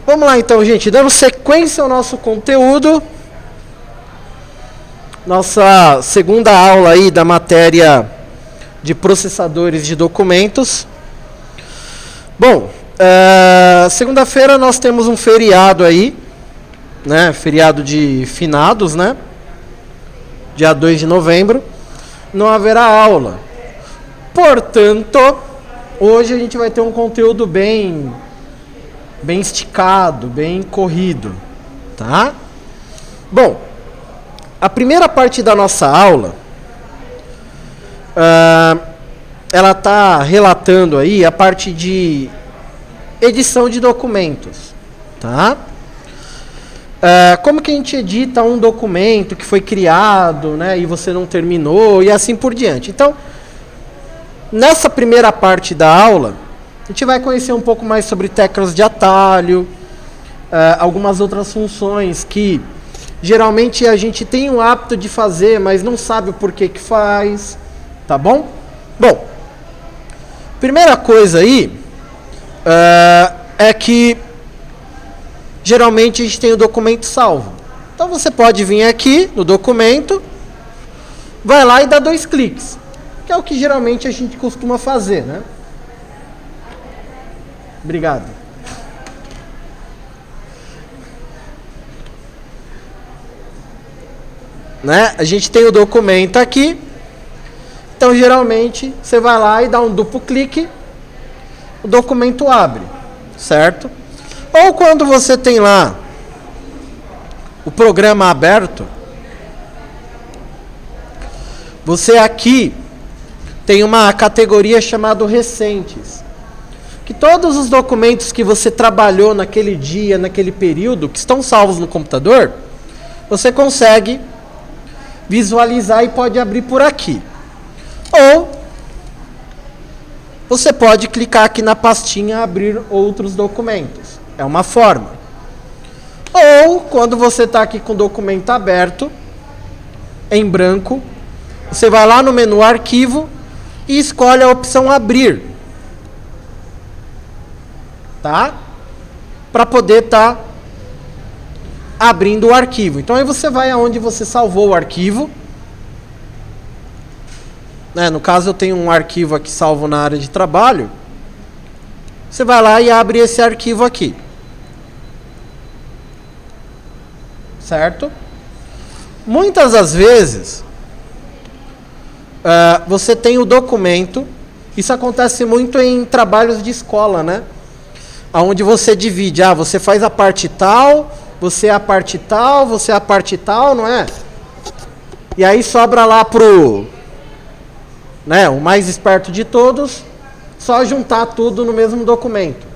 Vamos lá então, gente, dando sequência ao nosso conteúdo. Nossa segunda aula aí da matéria de processadores de documentos. Bom, segunda-feira nós temos um feriado aí, né? Feriado de finados, né? Dia 2 de novembro. Não haverá aula. Portanto, hoje a gente vai ter um conteúdo bem esticado, bem corrido, tá? Bom, a primeira parte da nossa aula, ela está relatando aí a parte de edição de documentos, tá? Como que a gente edita um documento que foi criado, né, e você não terminou, e assim por diante. Então, nessa primeira parte da aula, a gente vai conhecer um pouco mais sobre teclas de atalho, algumas outras funções que geralmente a gente tem o hábito de fazer, mas não sabe o porquê que faz, tá bom? Bom, primeira coisa aí é que geralmente a gente tem o documento salvo. Então você pode vir aqui no documento, vai lá e dá 2 cliques, que é o que geralmente a gente costuma fazer, né? Obrigado. Né? A gente tem o documento aqui. Então, geralmente, você vai lá e dá um duplo clique, o documento abre, certo? Ou quando você tem lá o programa aberto, você aqui tem uma categoria chamada recentes, que todos os documentos que você trabalhou naquele dia, naquele período, que estão salvos no computador, você consegue visualizar e pode abrir por aqui. Ou você pode clicar aqui na pastinha abrir outros documentos. É uma forma. Ou quando você está aqui com o documento aberto, em branco, você vai lá no menu arquivo e escolhe a opção abrir. Tá? Para poder estar abrindo o arquivo. Então aí você vai aonde você salvou o arquivo. No caso eu tenho um arquivo aqui salvo na área de trabalho. Você vai lá e abre esse arquivo aqui. Certo? Muitas das vezes você tem o documento. Isso acontece muito em trabalhos de escola, né? Onde você divide, você faz a parte tal, você é a parte tal, você é a parte tal, não é? E aí sobra lá pro, né, o mais esperto de todos, só juntar tudo no mesmo documento.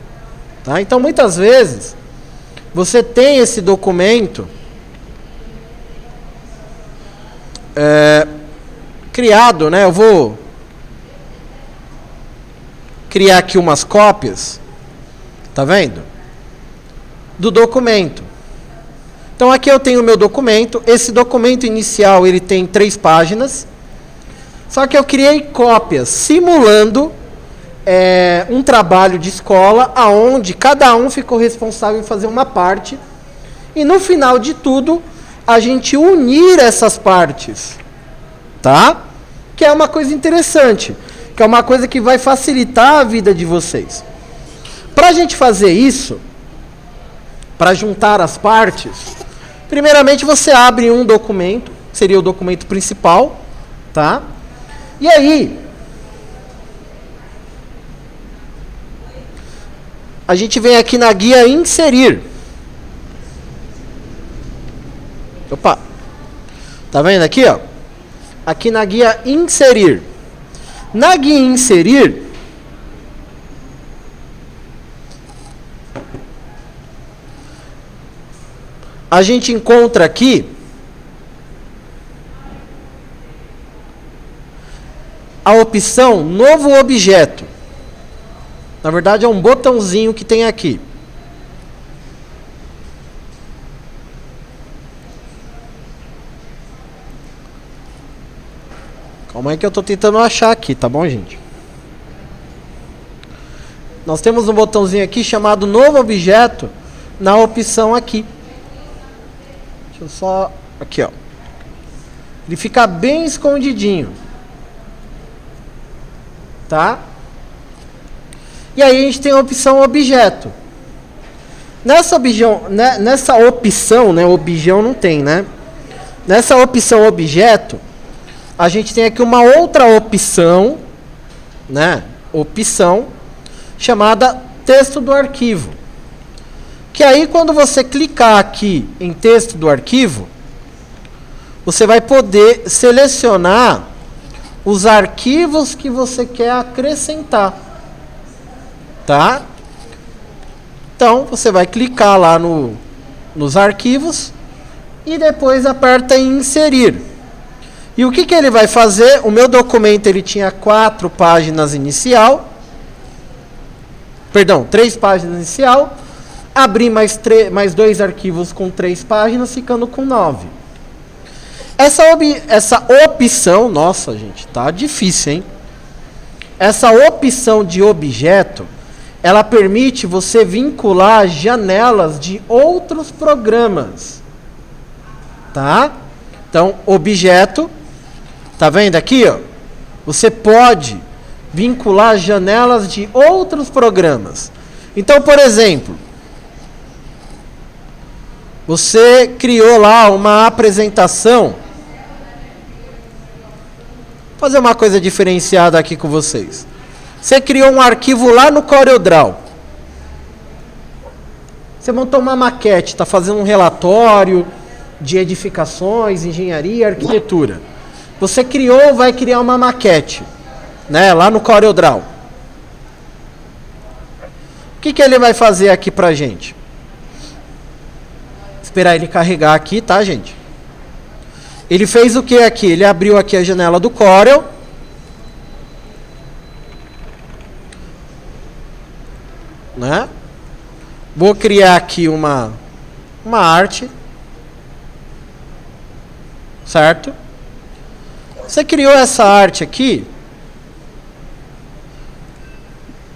Tá? Então, muitas vezes, você tem esse documento criado, né? Eu vou criar aqui umas cópias. Tá vendo? Do documento. Então aqui eu tenho o meu documento. Esse documento inicial ele tem 3 páginas. Só que eu criei cópias simulando um trabalho de escola, aonde cada um ficou responsável em fazer uma parte. E no final de tudo, a gente unir essas partes. Tá? Que é uma coisa interessante. Que é uma coisa que vai facilitar a vida de vocês. Para a gente fazer isso, para juntar as partes, primeiramente você abre um documento, que seria o documento principal, tá? E aí, a gente vem aqui na guia inserir. Opa! Tá vendo aqui, ó? Aqui na guia inserir. Na guia inserir, a gente encontra aqui a opção novo objeto. Na verdade é um botãozinho que tem aqui. Calma aí que eu estou tentando achar aqui, tá bom, gente? Nós temos um botãozinho aqui chamado novo objeto, na opção aqui. Deixa eu só... Aqui, ó. Ele fica bem escondidinho. Tá? E aí a gente tem a opção objeto. Nessa opção, né? Objeto não tem, né? Nessa opção objeto, a gente tem aqui uma outra opção, né? Opção chamada texto do arquivo. Que aí quando você clicar aqui em texto do arquivo, você vai poder selecionar os arquivos que você quer acrescentar. Tá? Então, você vai clicar lá nos arquivos e depois aperta em inserir. E o que ele vai fazer? O meu documento ele tinha 4 páginas inicial. Perdão, 3 páginas inicial. Abri mais 2 arquivos com 3 páginas, ficando com 9. Essa opção, nossa gente, tá difícil, hein? Essa opção de objeto, ela permite você vincular janelas de outros programas, tá? Então, objeto, tá vendo aqui, ó? Você pode vincular janelas de outros programas. Então, por exemplo, você criou lá uma apresentação. Vou fazer uma coisa diferenciada aqui com vocês. Você criou um arquivo lá no CorelDRAW. Você montou uma maquete, está fazendo um relatório de edificações, engenharia, arquitetura. Você vai criar uma maquete, né, lá no CorelDRAW. O que ele vai fazer aqui pra gente? Esperar ele carregar aqui, tá, gente? Ele fez o que aqui? Ele abriu aqui a janela do Corel. Né? Vou criar aqui uma arte. Certo? Você criou essa arte aqui.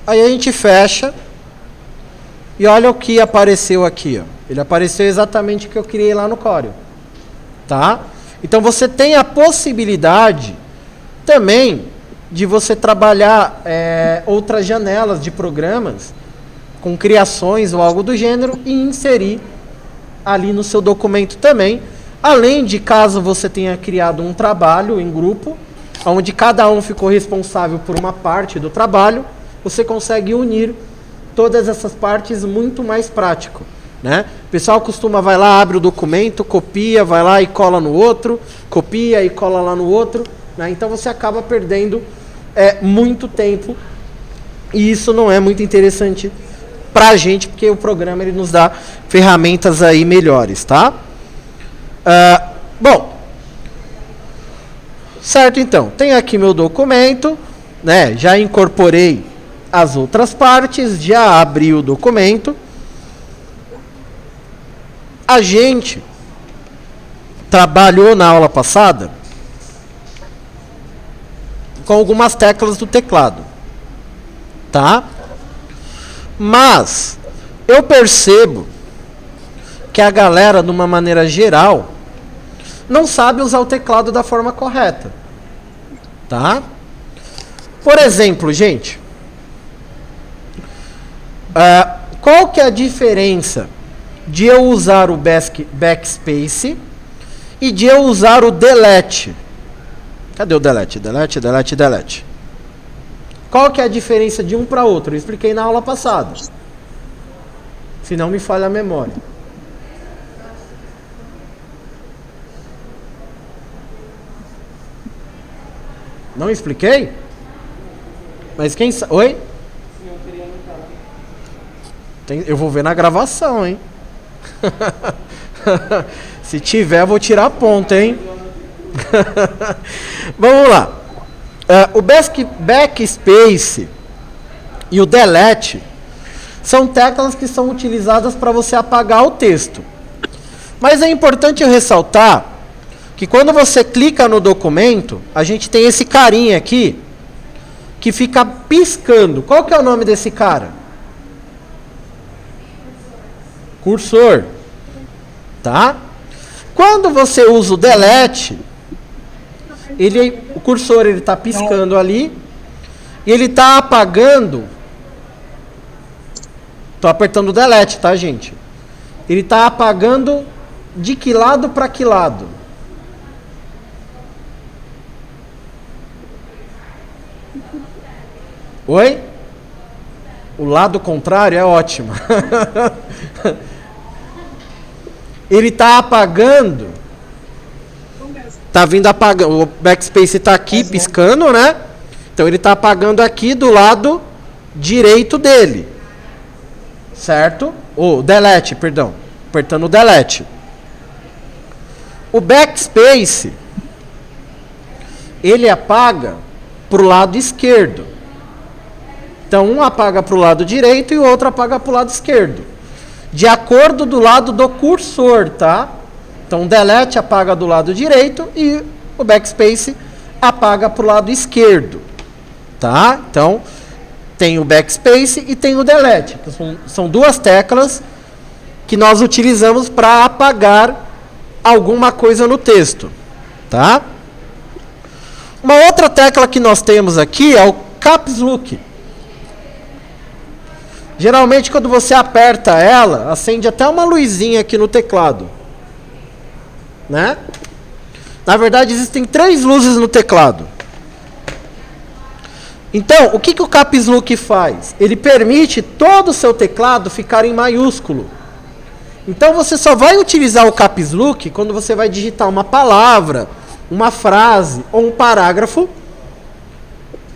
Aí a gente fecha. E olha o que apareceu aqui, ó. Ele apareceu exatamente o que eu criei lá no Corel. Tá? Então você tem a possibilidade também de você trabalhar outras janelas de programas com criações ou algo do gênero e inserir ali no seu documento também. Além de, caso você tenha criado um trabalho em grupo, onde cada um ficou responsável por uma parte do trabalho, você consegue unir todas essas partes muito mais prático. Né? O pessoal vai lá, abre o documento, copia, vai lá e cola no outro, copia e cola lá no outro. Né? Então você acaba perdendo muito tempo. E isso não é muito interessante para a gente, porque o programa ele nos dá ferramentas aí melhores. Tá? Bom, certo então. Tenho aqui meu documento. Né? Já incorporei as outras partes, já abri o documento. A gente trabalhou na aula passada com algumas teclas do teclado, tá? Mas eu percebo que a galera, de uma maneira geral, não sabe usar o teclado da forma correta, tá? Por exemplo, gente, qual que é a diferença de eu usar o backspace e de eu usar o delete? Cadê o delete? Delete, delete, delete. Qual que é a diferença de um para outro? Eu expliquei na aula passada. Se não me falha a memória. Não expliquei? Mas quem sabe... Oi? Eu vou ver na gravação, hein? Se tiver, eu vou tirar a ponta, hein? Vamos lá. O backspace e o delete são teclas que são utilizadas para você apagar o texto. Mas é importante eu ressaltar que quando você clica no documento, a gente tem esse carinha aqui que fica piscando. Qual que é o nome desse cara? cursor, tá? Quando você usa o delete, o cursor ele está piscando ali e ele está apagando. Estou apertando o delete, tá, gente? Ele está apagando de que lado para que lado? Oi? O lado contrário é ótimo. Ele está apagando. Tá vindo apagando. O backspace está aqui piscando, né? Então ele está apagando aqui do lado direito dele. Certo? O delete, perdão. Apertando o delete. O backspace ele apaga para o lado esquerdo. Então um apaga para o lado direito e o outro apaga para o lado esquerdo. De acordo do lado do cursor, tá? Então o delete apaga do lado direito e o backspace apaga para o lado esquerdo. Tá? Então tem o backspace e tem o delete. São duas teclas que nós utilizamos para apagar alguma coisa no texto. Tá? Uma outra tecla que nós temos aqui é o Caps Lock. Geralmente quando você aperta ela, acende até uma luzinha aqui no teclado. Né? Na verdade existem 3 luzes no teclado. Então, o que o Caps Lock faz? Ele permite todo o seu teclado ficar em maiúsculo. Então você só vai utilizar o Caps Lock quando você vai digitar uma palavra, uma frase ou um parágrafo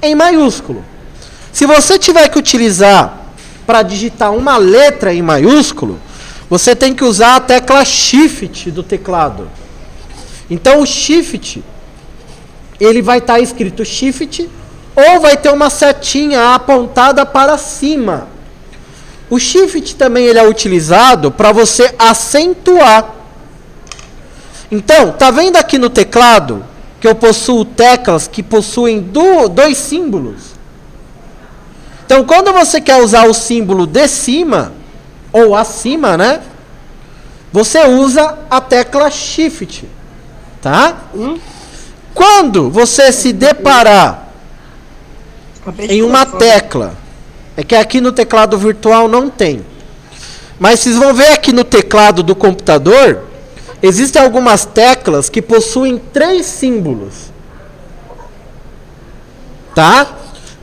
em maiúsculo. Se você tiver que utilizar para digitar uma letra em maiúsculo, você tem que usar a tecla Shift do teclado. Então o Shift, ele vai estar escrito Shift ou vai ter uma setinha apontada para cima. O Shift também ele é utilizado para você acentuar. Então, tá vendo aqui no teclado que eu possuo teclas que possuem 2 símbolos? Então, quando você quer usar o símbolo de cima, ou acima, né? Você usa a tecla Shift, tá? Quando você se deparar em uma tecla, é que aqui no teclado virtual não tem, mas vocês vão ver aqui no teclado do computador, existem algumas teclas que possuem 3 símbolos, tá?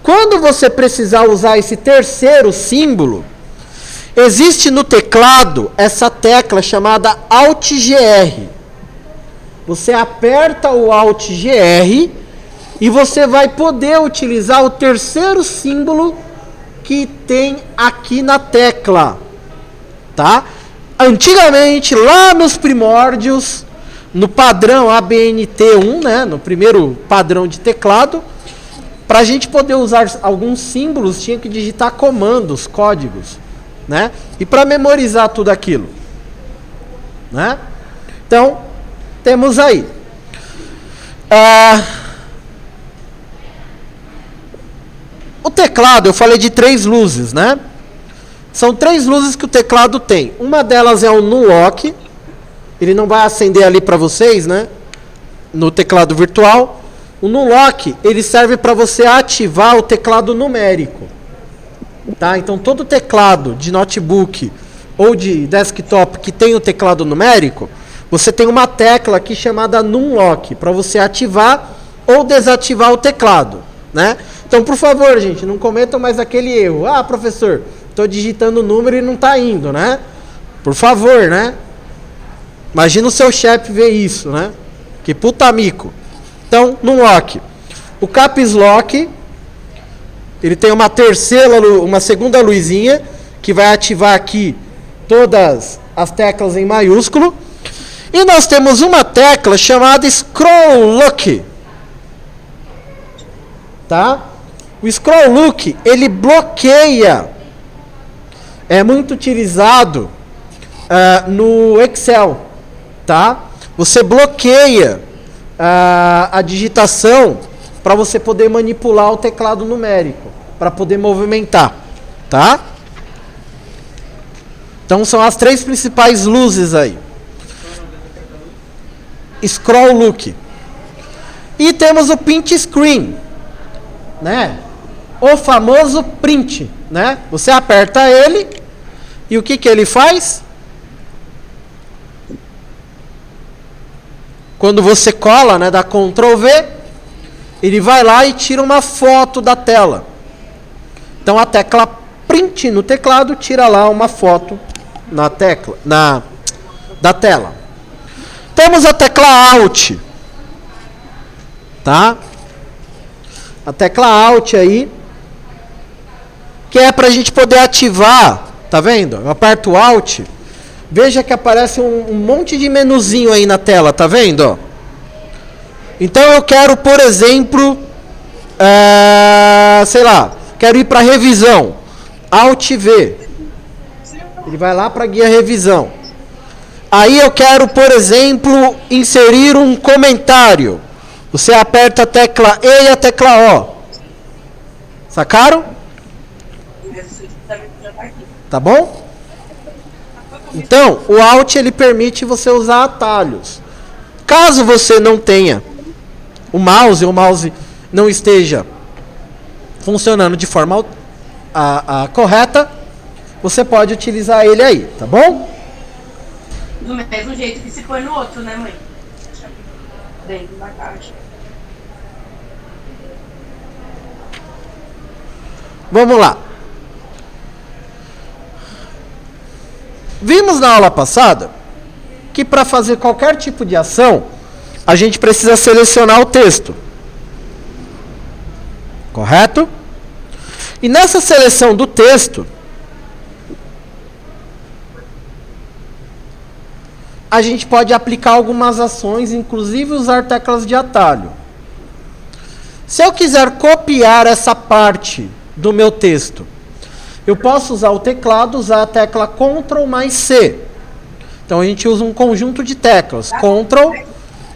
Quando você precisar usar esse terceiro símbolo, existe no teclado essa tecla chamada Alt GR. Você aperta o Alt GR e você vai poder utilizar o terceiro símbolo que tem aqui na tecla, tá? Antigamente, lá nos primórdios, no padrão ABNT1, né, no primeiro padrão de teclado, para a gente poder usar alguns símbolos, tinha que digitar comandos, códigos, né? E para memorizar tudo aquilo, né? Então, temos aí. O teclado, eu falei de 3 luzes, né? São 3 luzes que o teclado tem. Uma delas é o Nulock. Ele não vai acender ali para vocês, né? No teclado virtual. O Nulock, ele serve para você ativar o teclado numérico. Tá? Então, todo teclado de notebook ou de desktop que tem o teclado numérico, você tem uma tecla aqui chamada Numlock, para você ativar ou desativar o teclado, né? Então, por favor, gente, não cometam mais aquele erro. Ah, professor, estou digitando o número e não está indo, né? Por favor, né? Imagina o seu chefe ver isso, né? Que puta mico. Então, Numlock. O Caps Lock, ele tem uma segunda luzinha que vai ativar aqui todas as teclas em maiúsculo. E nós temos uma tecla chamada Scroll Lock. Tá? O Scroll Lock, ele bloqueia. É muito utilizado no Excel. Tá? Você bloqueia a digitação para você poder manipular o teclado numérico, para poder movimentar, tá? Então são as três principais luzes aí. Scroll look. E temos o print screen, né? O famoso print, né? Você aperta ele e o que que ele faz? Quando você cola, né, dá Ctrl V, ele vai lá e tira uma foto da tela. Então a tecla print no teclado tira lá uma foto na tecla, da tela. Temos a tecla Alt, tá? A tecla Alt aí, que é para a gente poder ativar, tá vendo? Eu aperto o Alt, veja que aparece um monte de menuzinho aí na tela, tá vendo? Então eu quero, por exemplo, sei lá, quero ir para revisão, Alt V, ele vai lá para guia revisão. Aí eu quero, por exemplo, inserir um comentário. Você aperta a tecla E e a tecla O. Sacaram? Tá bom? Então, o Alt ele permite você usar atalhos. Caso você não tenha o mouse não esteja funcionando de forma correta, você pode utilizar ele aí, tá bom? Do mesmo jeito que se põe no outro, né, mãe? Dentro da caixa. Vamos lá. Vimos na aula passada que para fazer qualquer tipo de ação, a gente precisa selecionar o texto. Correto? E nessa seleção do texto, a gente pode aplicar algumas ações, inclusive usar teclas de atalho. Se eu quiser copiar essa parte do meu texto, eu posso usar o teclado, usar a tecla Ctrl mais C. Então a gente usa um conjunto de teclas, Ctrl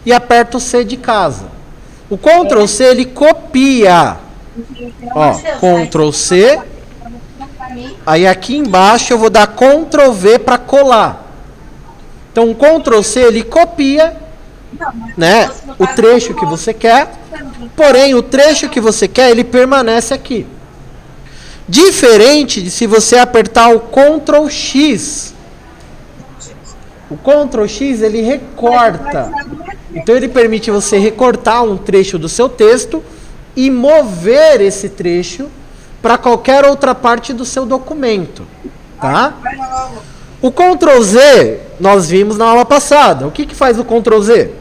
e aperta o C de casa. O Ctrl C ele copia. Ó, Ctrl C. Aí aqui embaixo eu vou dar Ctrl V para colar. Então o Ctrl C ele copia, né, o trecho que você quer, porém o trecho que você quer ele permanece aqui. Diferente de se você apertar o Ctrl X. O Ctrl X ele recorta. Então ele permite você recortar um trecho do seu texto e mover esse trecho para qualquer outra parte do seu documento, tá? O Ctrl Z nós vimos na aula passada. O que que faz o Ctrl Z?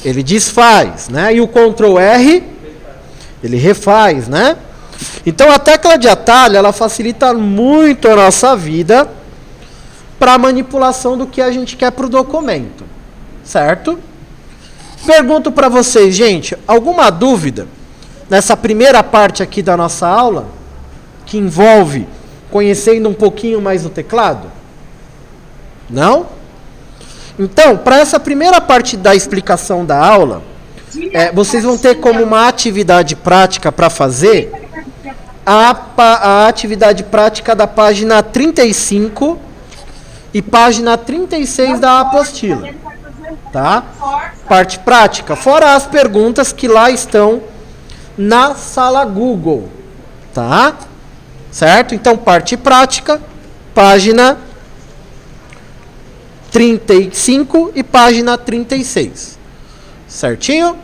Ele desfaz, né? E o Ctrl R, ele refaz, né? Então a tecla de atalho, ela facilita muito a nossa vida para a manipulação do que a gente quer para o documento, certo? Pergunto para vocês, gente, alguma dúvida nessa primeira parte aqui da nossa aula, que envolve conhecendo um pouquinho mais o teclado? Não? Então, para essa primeira parte da explicação da aula, vocês vão ter como uma atividade prática para fazer a atividade prática da página 35 e página 36 da apostila. Tá? Parte prática, fora as perguntas que lá estão na sala Google. Tá? Certo? Então, parte prática, página 35 e página 36. Certinho?